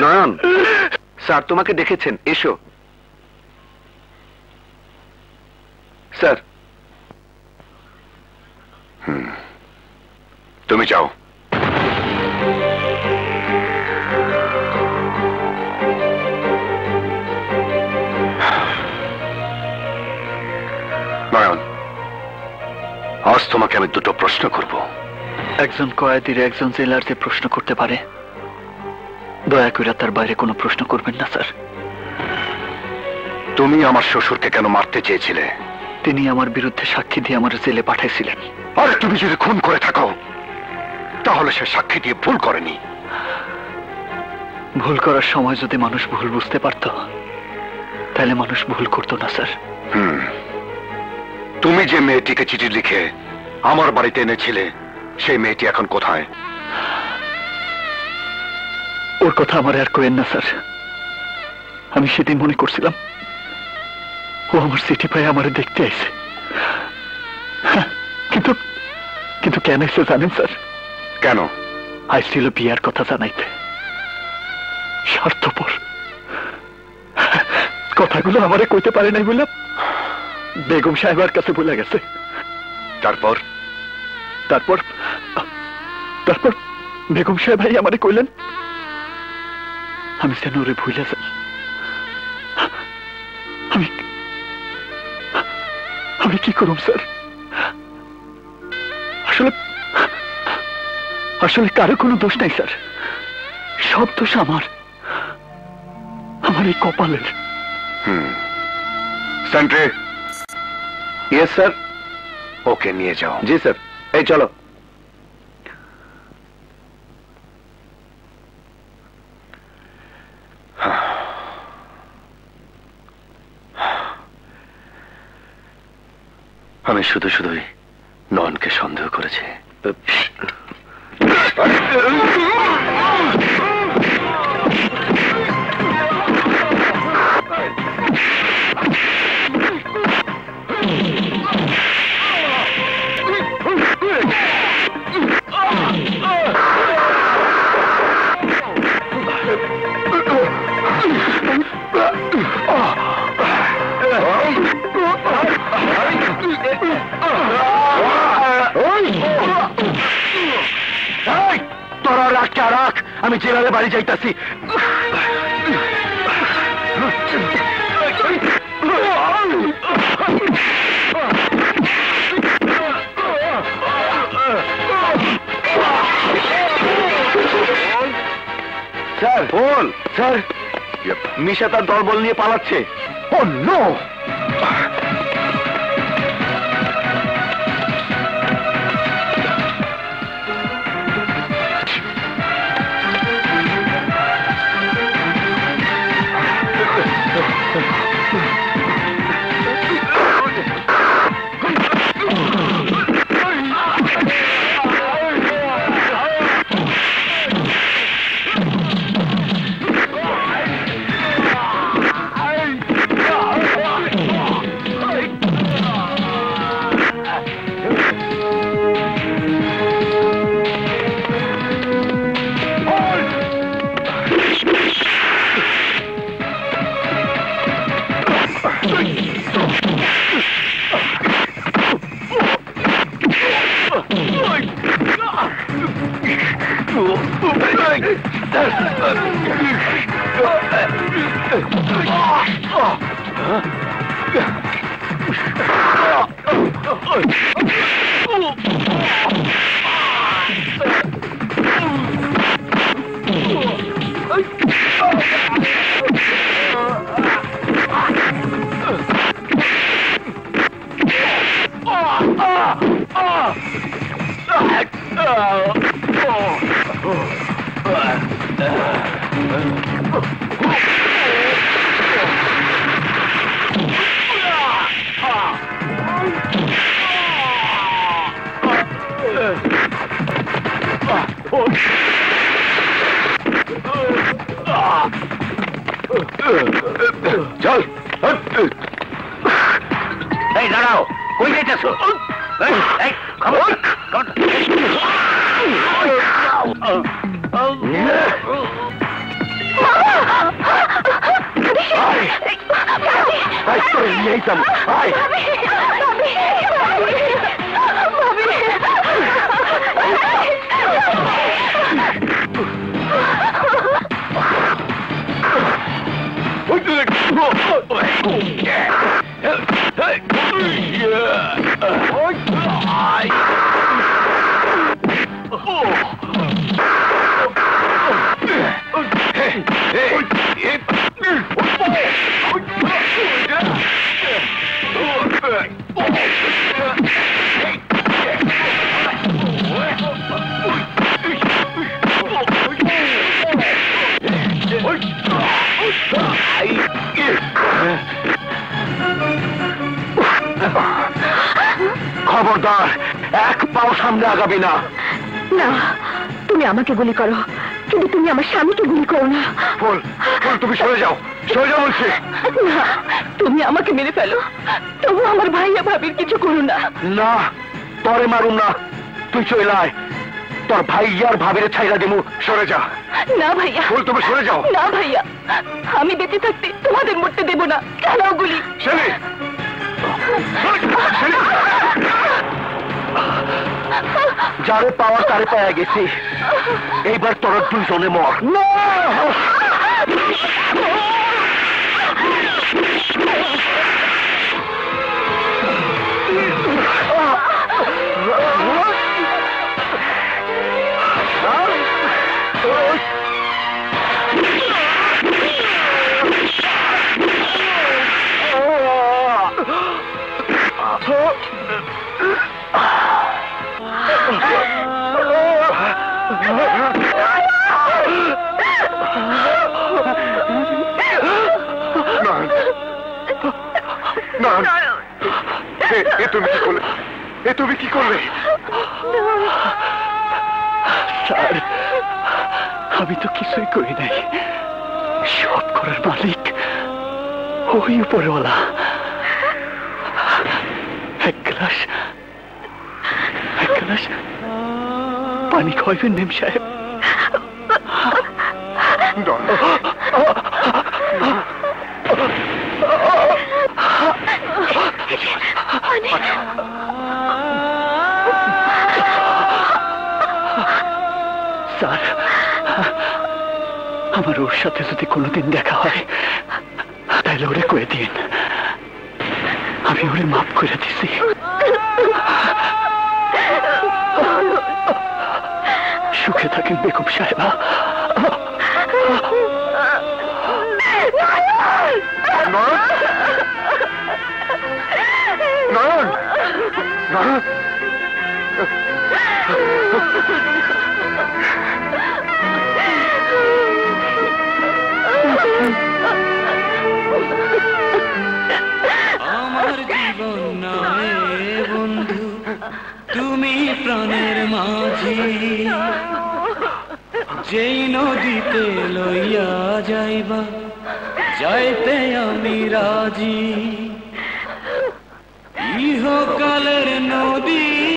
নয়ন, sir তোমাকে ডেকেছেন, এসো। স্যার। তুমি যাও। নয়ন, আজ তোমাকে আমি দুটো প্রশ্ন করব। একজন কয়েদির একজন জেলার যে প্রশ্ন করতে পারে, দয়া করে তার বাইরে কোনো প্রশ্ন করবেন না স্যার। তুমি আমার শ্বশুরকে কেন মারতে চেয়েছিলে? তিনি আমার বিরুদ্ধে সাক্ষী দিয়ে আমার জেলে পাঠাইছিলেন। আর তুমি যদি খুন করে থাকো তাহলে সে সাক্ষী দিয়ে ভুল করেনি। ভুল করার সময় যদি মানুষ ভুল বুঝতে পারত তাহলে মানুষ ভুল করতো না স্যার। তুমি যে মেয়েটিকে চিঠি লিখে আমার বাড়িতে এনেছিলে সেই মেয়েটি এখন কোথায়? ওর কথা আমার আর কইেন না স্যার। আমি সেদিন মনে করছিলাম ও আমার চিঠি পায়ে আমারে দেখতে আইছে, কিন্তু কিন্তু কেন এসে জানেন স্যার? কেন? আইছিল বিয়ার কথা জানাইতে। স্বার্থপর, কথাগুলো আমারে কইতে পারে নাই বলে বেগম সাহেবের কাছে বলে গেছে। তারপর তারপর তারপর বেগম সাহেব ভাই আমারে কইলেন আমি যেন ওরে ভুলে যাই। আমি কি করব স্যার? আসলে আসলে কারো কোনো দোষ নাই স্যার, সব দোষ আমার, আমার এই কপালের। সেন্ট্রি। Yes sir. ওকে নিয়ে যাও। জি স্যার। এই চলো। আমি শুধু শুধুই নয়নকে সন্দেহ করেছি। তোরা রাখকে রাখ, আমি জেলারে বাড়ি যাইতাছি। স্যার বল। স্যার মিশা তার দলবল নিয়ে পালাচ্ছে। ও নো! চল। এই দাঁড়াও, কই যাইতেছো? আয় তোরে নিয়েই যাবো আয় খবরদার এক পাও সামনে আগাবি না না তুমি আমাকে গুলি করো কিন্তু তুমি আমার স্বামীকে গুলি করো না ফুল ফুল তুমি সরে যাও বলছি না তুমি আমাকে মেরে ফেলো তবু আমার ভাইয়া ভাবির কিছু করো না না তরে মারুম না তুই চলে আয় তোর ভাইয়ার ভাবিরে ছাইরা দিমু সরে যা না ভাইয়া ফুল তুমি সরে যাও না ভাইয়া আমি বেঁচে থাকতে তোমাদের মরতে দেব না চালাও গুলি শেলি যারে পাওয়ার তারে পাওয়া গেছি এইবার তোর দুইজনে মর তুমি কি করলে স্যার আমি তো কিছুই করি নাই সব করার মালিক ওই উপরওয়ালা এক গ্লাস পানি খাইবেন মেম সাহেব স্যার আমার ওর সাথে যদি কোনোদিন দেখা হয় তাহলে ওরে কয়ে দিন আমি ওরে মাফ করে দিছি সুখে থাকেন বেগম সাহেবা আমার জীবন নয় বন্ধু তুমি প্রাণের মাঝি যেই নদীতে লইয়া যাইবা যাইতে আমি রাজি ইহকালের নদী